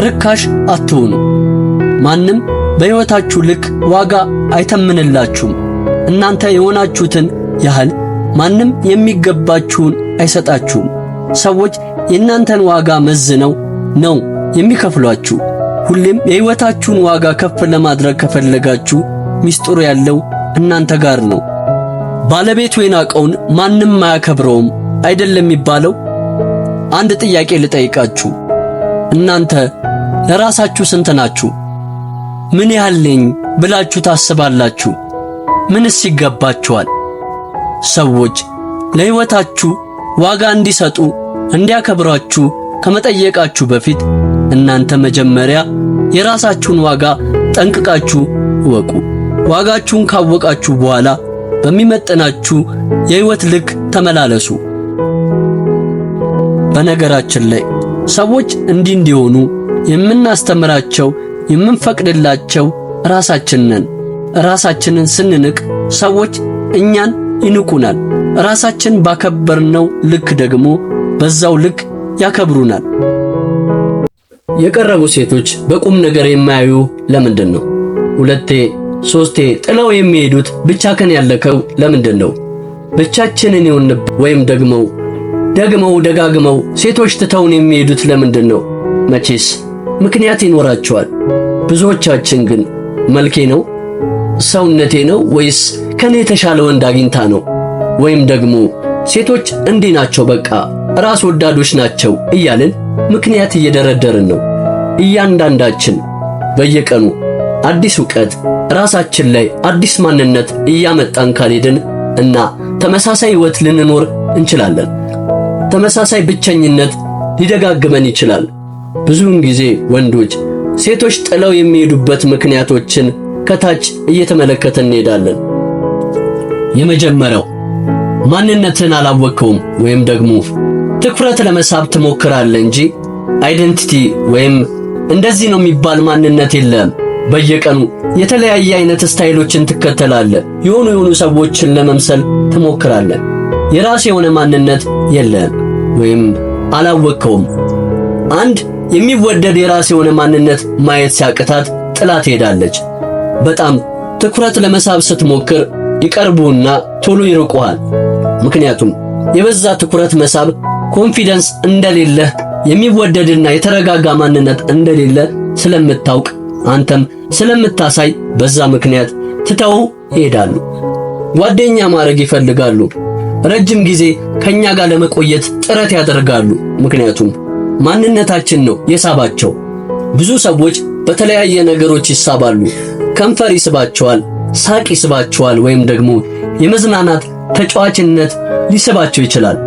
ርካሽ አትሁኑ። ማንም በሕይወታችሁ ልክ ዋጋ አይተምንላችሁም። እናንተ የሆናችሁትን ያህል ማንም የሚገባችሁን አይሰጣችሁም። ሰዎች የእናንተን ዋጋ መዝነው ነው የሚከፍሏችሁ። ሁሌም የሕይወታችሁን ዋጋ ከፍ ለማድረግ ከፈለጋችሁ ሚስጥሩ ያለው እናንተ ጋር ነው። ባለቤቱ የናቀውን ማንም አያከብረውም አይደለም የሚባለው? አንድ ጥያቄ ልጠይቃችሁ። እናንተ ለራሳችሁ ስንት ናችሁ? ምን ያህል ነኝ ብላችሁ ታስባላችሁ? ምንስ ይገባችኋል? ሰዎች ለሕይወታችሁ ዋጋ እንዲሰጡ እንዲያከብሯችሁ ከመጠየቃችሁ በፊት እናንተ መጀመሪያ የራሳችሁን ዋጋ ጠንቅቃችሁ እወቁ። ዋጋችሁን ካወቃችሁ በኋላ በሚመጥናችሁ የሕይወት ልክ ተመላለሱ። በነገራችን ላይ ሰዎች እንዲሆኑ የምናስተምራቸው የምንፈቅድላቸው ራሳችን ነን። ራሳችንን ስንንቅ ሰዎች እኛን ይንቁናል። ራሳችን ባከበርነው ልክ ደግሞ በዛው ልክ ያከብሩናል። የቀረቡ ሴቶች በቁም ነገር የማያዩ ለምንድን ነው? ሁለቴ ሶስቴ ጥለው የሚሄዱት ብቻከን ያለከው ለምንድን ነው? ብቻችንን ይሁንብ ወይም ደግመው ደጋግመው ሴቶች ትተውን የሚሄዱት ለምንድን ነው? መቼስ ምክንያት ይኖራቸዋል። ብዙዎቻችን ግን መልኬ ነው፣ ሰውነቴ ነው፣ ወይስ ከኔ የተሻለ ወንድ አግኝታ ነው፣ ወይም ደግሞ ሴቶች እንዲህ ናቸው፣ በቃ ራስ ወዳዶች ናቸው እያልን ምክንያት እየደረደርን ነው። እያንዳንዳችን በየቀኑ አዲስ ዕውቀት ራሳችን ላይ አዲስ ማንነት እያመጣን ካልሄድን እና ተመሳሳይ ሕይወት ልንኖር እንችላለን። ተመሳሳይ ብቸኝነት ሊደጋግመን ይችላል። ብዙውን ጊዜ ወንዶች ሴቶች ጥለው የሚሄዱበት ምክንያቶችን ከታች እየተመለከትን እንሄዳለን። የመጀመሪያው ማንነትን አላወቅከውም ወይም ደግሞ ትኩረት ለመሳብ ትሞክራለህ እንጂ አይደንቲቲ ወይም እንደዚህ ነው የሚባል ማንነት የለም። በየቀኑ የተለያየ አይነት ስታይሎችን ትከተላለህ። የሆኑ ሰዎችን ለመምሰል ትሞክራለህ። የራስ የሆነ ማንነት የለም ወይም አላወቅከውም። አንድ የሚወደድ የራስ የሆነ ማንነት ማየት ሲያቅታት ጥላ ትሄዳለች። በጣም ትኩረት ለመሳብ ስትሞክር ይቀርቡና ቶሎ ይርቁሃል። ምክንያቱም የበዛ ትኩረት መሳብ ኮንፊደንስ እንደሌለህ የሚወደድና የተረጋጋ ማንነት እንደሌለ ስለምታውቅ አንተም ስለምታሳይ በዛ ምክንያት ትተው ይሄዳሉ። ጓደኛ ማድረግ ይፈልጋሉ። ረጅም ጊዜ ከኛ ጋር ለመቆየት ጥረት ያደርጋሉ። ምክንያቱም ማንነታችን ነው የሳባቸው። ብዙ ሰዎች በተለያየ ነገሮች ይሳባሉ። ከንፈር ይስባቸዋል፣ ሳቅ ይስባቸዋል፣ ወይም ደግሞ የመዝናናት ተጫዋችነት ሊስባቸው ይችላል።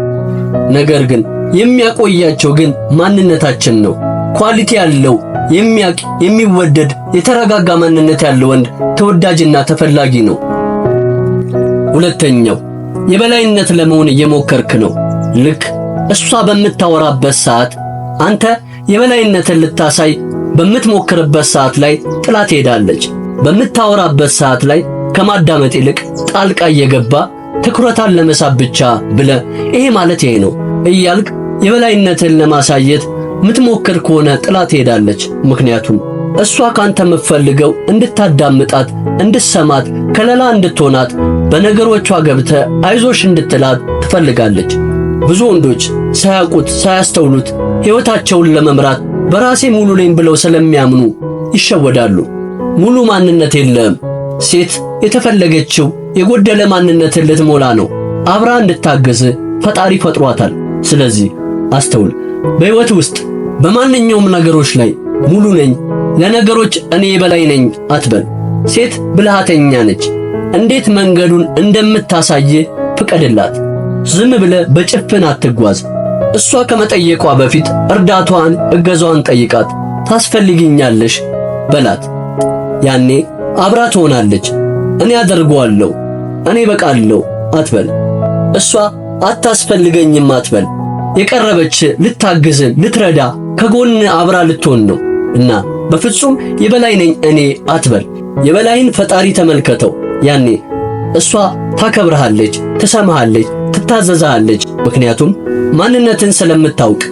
ነገር ግን የሚያቆያቸው ግን ማንነታችን ነው። ኳሊቲ ያለው የሚወደድ የተረጋጋ ማንነት ያለው ወንድ ተወዳጅና ተፈላጊ ነው። ሁለተኛው የበላይነት ለመሆን እየሞከርክ ነው። ልክ እሷ በምታወራበት ሰዓት አንተ የበላይነትን ልታሳይ በምትሞክርበት ሰዓት ላይ ጥላ ትሄዳለች። በምታወራበት ሰዓት ላይ ከማዳመጥ ይልቅ ጣልቃ እየገባ ትኩረታን ለመሳብ ብቻ ብለ ይሄ ማለት ይሄ ነው እያልክ የበላይነትን ለማሳየት ምትሞክር ከሆነ ጥላ ትሄዳለች። ምክንያቱም እሷ ካንተ የምትፈልገው እንድታዳምጣት፣ እንድትሰማት፣ ከለላ እንድትሆናት፣ በነገሮቿ ገብተ አይዞሽ እንድትላት ትፈልጋለች። ብዙ ወንዶች ሳያውቁት ሳያስተውሉት ሕይወታቸውን ለመምራት በራሴ ሙሉ ነኝ ብለው ስለሚያምኑ ይሸወዳሉ። ሙሉ ማንነት የለም። ሴት የተፈለገችው የጎደለ ማንነትን ልትሞላ ነው። አብራ እንድታገዝ ፈጣሪ ፈጥሯታል። ስለዚህ አስተውል። በሕይወት ውስጥ በማንኛውም ነገሮች ላይ ሙሉ ነኝ፣ ለነገሮች እኔ በላይ ነኝ አትበል። ሴት ብልሃተኛ ነች። እንዴት መንገዱን እንደምታሳይ ፍቀድላት። ዝም ብለ በጭፍን አትጓዝ። እሷ ከመጠየቋ በፊት እርዳታዋን፣ እገዛዋን ጠይቃት። ታስፈልጊኛለሽ በላት። ያኔ አብራ ትሆናለች። እኔ አደርገዋለሁ፣ እኔ በቃለሁ አትበል። እሷ አታስፈልገኝም አትበል። የቀረበች ልታግዝ፣ ልትረዳ፣ ከጎን አብራ ልትሆን ነው እና በፍጹም የበላይ ነኝ እኔ አትበል። የበላይን ፈጣሪ ተመልከተው። ያኔ እሷ ታከብርሃለች፣ ትሰማሃለች፣ ትታዘዛለች። ምክንያቱም ማንነትን ስለምታውቅ።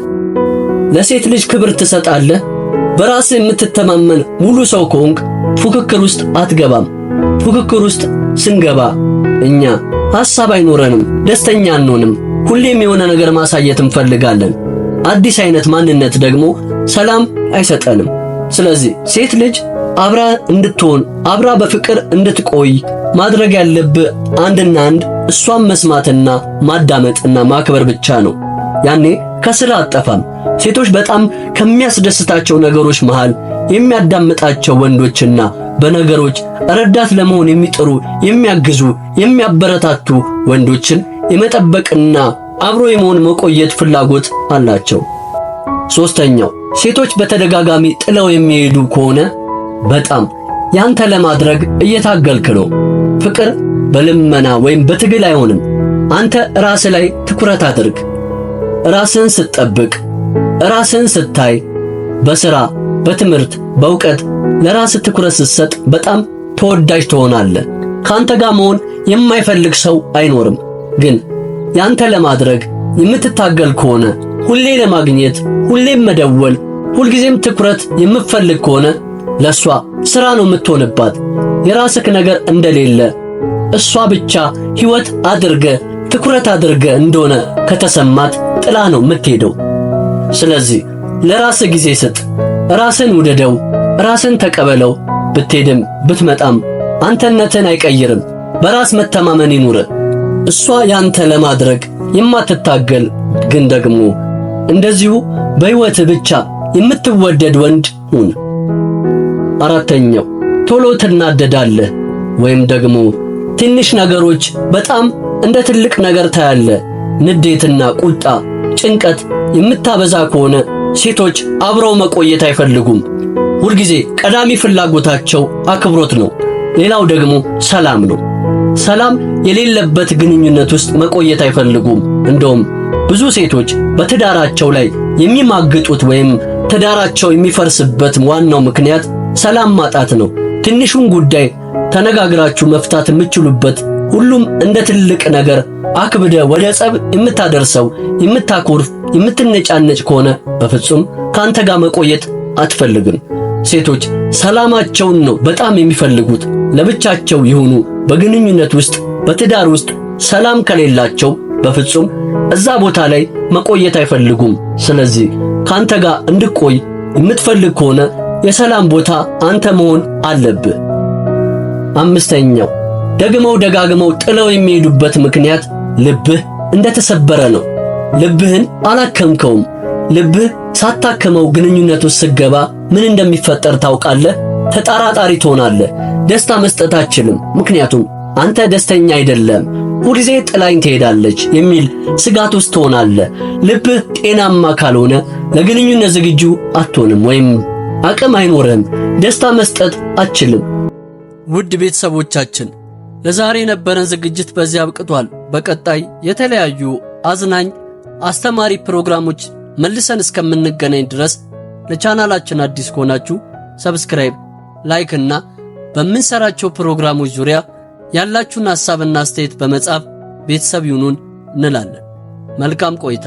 ለሴት ልጅ ክብር ትሰጣለህ። በራስ የምትተማመን ሙሉ ሰው ከሆንክ ፉክክር ውስጥ አትገባም። ፉክክር ውስጥ ስንገባ እኛ ሐሳብ አይኖረንም፣ ደስተኛ አንሆንም። ሁሌም የሆነ ነገር ማሳየት እንፈልጋለን። አዲስ አይነት ማንነት ደግሞ ሰላም አይሰጠንም። ስለዚህ ሴት ልጅ አብራ እንድትሆን አብራ በፍቅር እንድትቆይ ማድረግ ያለብህ አንድና አንድ እሷን መስማትና ማዳመጥና ማክበር ብቻ ነው። ያኔ ከስራ አጠፋም። ሴቶች በጣም ከሚያስደስታቸው ነገሮች መሃል የሚያዳምጣቸው ወንዶችና በነገሮች ረዳት ለመሆን የሚጥሩ የሚያግዙ፣ የሚያበረታቱ ወንዶችን የመጠበቅና አብሮ የመሆን መቆየት ፍላጎት አላቸው። ሶስተኛው ሴቶች በተደጋጋሚ ጥለው የሚሄዱ ከሆነ በጣም ያንተ ለማድረግ እየታገልክ ነው። ፍቅር በልመና ወይም በትግል አይሆንም። አንተ ራስ ላይ ትኩረት አድርግ። ራስን ስትጠብቅ፣ ራስን ስታይ፣ በሥራ፣ በትምህርት፣ በእውቀት ለራስ ትኩረት ስትሰጥ በጣም ተወዳጅ ትሆናለህ። ካንተ ጋር መሆን የማይፈልግ ሰው አይኖርም። ግን ያንተ ለማድረግ የምትታገል ከሆነ ሁሌ ለማግኘት፣ ሁሌም መደወል፣ ሁልጊዜም ትኩረት የምትፈልግ ከሆነ ለሷ ሥራ ነው የምትሆንባት። የራስክ ነገር እንደሌለ እሷ ብቻ ሕይወት አድርገ ትኩረት አድርገ እንደሆነ ከተሰማት ጥላ ነው የምትሄደው። ስለዚህ ለራስ ጊዜ ስጥ፣ ራስን ውደደው፣ ራስን ተቀበለው። ብትሄድም ብትመጣም አንተነትን አይቀይርም። በራስ መተማመን ይኑር። እሷ ያንተ ለማድረግ የማትታገል ግን ደግሞ እንደዚሁ በሕይወት ብቻ የምትወደድ ወንድ ሁን። አራተኛው ቶሎ ትናደዳለህ ወይም ደግሞ ትንሽ ነገሮች በጣም እንደ ትልቅ ነገር ታያለህ። ንዴትና ቁጣ፣ ጭንቀት የምታበዛ ከሆነ ሴቶች አብረው መቆየት አይፈልጉም። ሁልጊዜ ቀዳሚ ፍላጎታቸው አክብሮት ነው። ሌላው ደግሞ ሰላም ነው። ሰላም የሌለበት ግንኙነት ውስጥ መቆየት አይፈልጉም። እንደውም ብዙ ሴቶች በትዳራቸው ላይ የሚማግጡት ወይም ትዳራቸው የሚፈርስበት ዋናው ምክንያት ሰላም ማጣት ነው። ትንሹን ጉዳይ ተነጋግራችሁ መፍታት የምትችሉበት ሁሉም እንደ ትልቅ ነገር አክብደ ወደ ጸብ የምታደርሰው የምታኮርፍ የምትነጫነጭ ከሆነ በፍጹም ካንተ ጋር መቆየት አትፈልግም። ሴቶች ሰላማቸውን ነው በጣም የሚፈልጉት። ለብቻቸው ይሁኑ በግንኙነት ውስጥ በትዳር ውስጥ ሰላም ከሌላቸው በፍጹም እዛ ቦታ ላይ መቆየት አይፈልጉም። ስለዚህ ካንተ ጋር እንድቆይ የምትፈልግ ከሆነ የሰላም ቦታ አንተ መሆን አለብህ። አምስተኛው ደግመው ደጋግመው ጥለው የሚሄዱበት ምክንያት ልብህ እንደተሰበረ ነው። ልብህን አላከምከውም። ልብህ ሳታከመው ግንኙነት ውስጥ ስትገባ ምን እንደሚፈጠር ታውቃለህ? ተጠራጣሪ ትሆናለህ። ደስታ መስጠት አትችልም። ምክንያቱም አንተ ደስተኛ አይደለም። ሁልጊዜ ጥላኝ ትሄዳለች የሚል ስጋት ውስጥ ትሆናለህ። ልብህ ጤናማ ካልሆነ ለግንኙነት ዝግጁ አትሆንም ወይም አቅም አይኖርህም። ደስታ መስጠት አትችልም። ውድ ቤተሰቦቻችን ለዛሬ የነበረን ዝግጅት በዚህ አብቅቷል። በቀጣይ የተለያዩ አዝናኝ አስተማሪ ፕሮግራሞች መልሰን እስከምንገናኝ ድረስ ለቻናላችን አዲስ ከሆናችሁ ሰብስክራይብ፣ ላይክ እና በምንሰራቸው ፕሮግራሞች ዙሪያ ያላችሁን ሐሳብና አስተያየት በመጻፍ ቤተሰብ ይሁኑን እንላለን። መልካም ቆይታ።